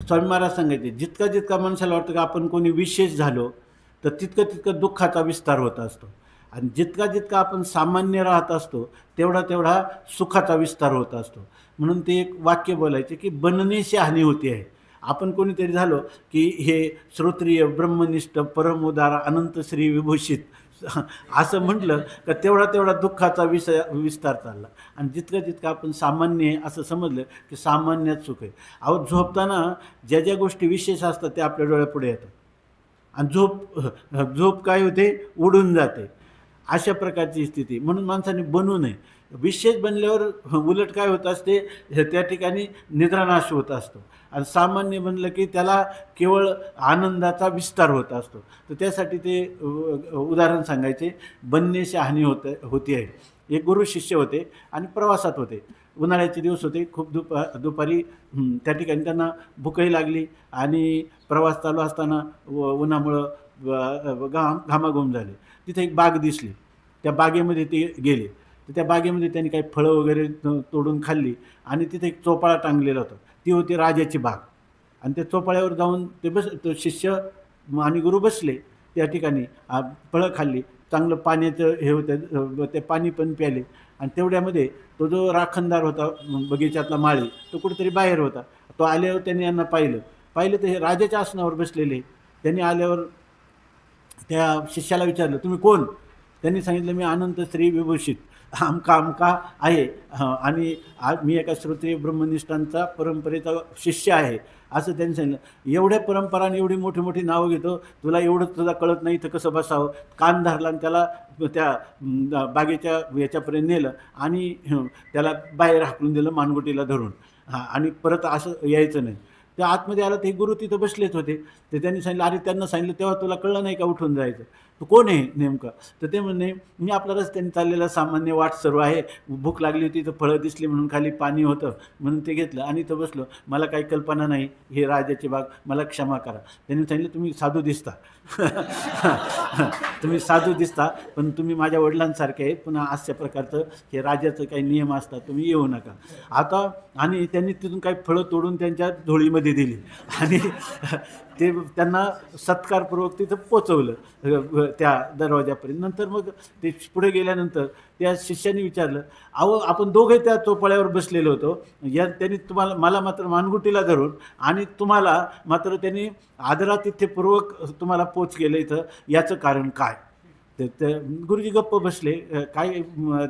स्वामी महाराज सांगायचे, जितका जितका माणसाला वाटतं की आपण कोणी विशेष झालो, तर तितकं तितकं दुःखाचा विस्तार होत असतो. आणि जितका जितका आपण सामान्य राहत असतो, तेवढा तेवढा सुखाचा विस्तार होत असतो. म्हणून ते एक वाक्य बोलायचे की बननेशी हानी होती आहे. आपण कोणीतरी झालो की हे श्रोत्रिय, ब्रह्मनिष्ठ, परमोदार, अनंत श्री विभूषित असं म्हटलं का तेवढा तेवढा दुःखाचा विस्तार चालला. आणि जितकं जितकं आपण सामान्य आहे असं समजलं की सामान्यात सुख आहे. अहो, झोपताना ज्या ज्या गोष्टी विशेष असतात त्या आपल्या डोळ्यापुढे येतात आणि झोप काय होते, उडून जाते. अशा प्रकारची स्थिती. म्हणून माणसाने बनू नये. विशेष बनल्यावर उलट काय होत असते, त्या ठिकाणी निद्रानाश होत असतो. आणि सामान्य बनलं की त्याला केवळ आनंदाचा विस्तार होत असतो. तर त्यासाठी ते उदाहरण सांगायचे, बनण्याची हानी होती आहे. एक गुरु शिष्य होते आणि प्रवासात होते. उन्हाळ्याचे दिवस होते. खूप दुपारी त्या ठिकाणी त्यांना भूकही लागली आणि प्रवास चालू असताना उन्हामुळं घामाघूम झाले. तिथे एक बाग दिसली. त्या बागेमध्ये ते गेले. तर त्या बागेमध्ये त्यांनी काही फळं वगैरे तोडून खाल्ली आणि तिथे एक चोपाळा टांगलेला होता. ती होती राजाची बाग. आणि त्या चोपाळ्यावर जाऊन तो शिष्य आणि गुरु बसले त्या ठिकाणी. फळं खाल्ली, चांगलं पाण्याचं हे होतं, ते पाणी पण प्याले. आणि तेवढ्यामध्ये तो जो राखणदार होता बगीच्यातला माळी, तो कुठेतरी बाहेर होता. तो आल्यावर त्यांनी यांना पाहिलं तर हे राजाच्या आसनावर बसलेले. त्यांनी आल्यावर त्या शिष्याला विचारलं, तुम्ही कोण? त्यांनी सांगितलं, मी अनंत श्री विभूषित अमका अमका आहे, आणि मी एका श्रोत्रिय ब्रह्मनिष्ठांचा परंपरेचा शिष्य आहे असं त्यांनी सांगितलं. एवढ्या परंपराने एवढी मोठी मोठी नावं घेतो, तुला एवढं तुला कळत नाही तर कसं बसावं? कान धरला आणि त्याला त्या बागेच्या याच्यापर्यंत नेलं आणि त्याला बाहेर हाकलून दिलं मानगुटीला धरून. आणि परत असं यायचं नाही. त्या आतमध्ये आला, ते गुरु तिथं बसलेच होते. तर त्यांनी सांगितलं, अरे त्यांना सांगितलं तेव्हा तुला कळलं नाही का उठून जायचं? तू कोण आहे नेमका? तर ते म्हणणे, मी आपला रस्त्याने चाललेला सामान्य वाट सर्व आहे. भूक लागली होती तर फळं दिसली म्हणून खाली पाणी होतं म्हणून ते घेतलं आणि इथं बसलो. मला काही कल्पना नाही, हे राजाची बाग, मला क्षमा करा. त्यांनी सांगितलं, तुम्ही साधू दिसता. तुम्ही साधू दिसता, पण तुम्ही माझ्या वडिलांसारखे आहेत. पुन्हा अशा प्रकारचं हे राजाचं काही नियम असतात, तुम्ही येऊ नका आता. आणि त्यांनी तिथून काही फळं तोडून त्यांच्या झोळीमध्ये दिली आणि ते त्यांना सत्कारपूर्वक तिथं पोचवलं त्या दरवाजापर्यंत. नंतर मग ते पुढे गेल्यानंतर त्या शिष्याने विचारलं, अहो आपण दोघे त्या चोपाळ्यावर बसलेलो होतो, त्यांनी मला मात्र मानगुटीला धरून आणि तुम्हाला मात्र त्यांनी आदरातिथ्यपूर्वक तुम्हाला पोच केलं, इथं याचं कारण काय? तर गुरुजी गप्प बसले. काय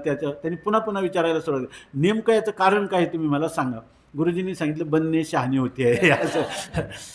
त्याचं त्यांनी पुन्हा पुन्हा विचारायला सुरुवात केली, नेमकं याचं कारण काय तुम्ही मला सांगा. गुरुजींनी सांगितलं, बनणे शहाणी होती आहे असं.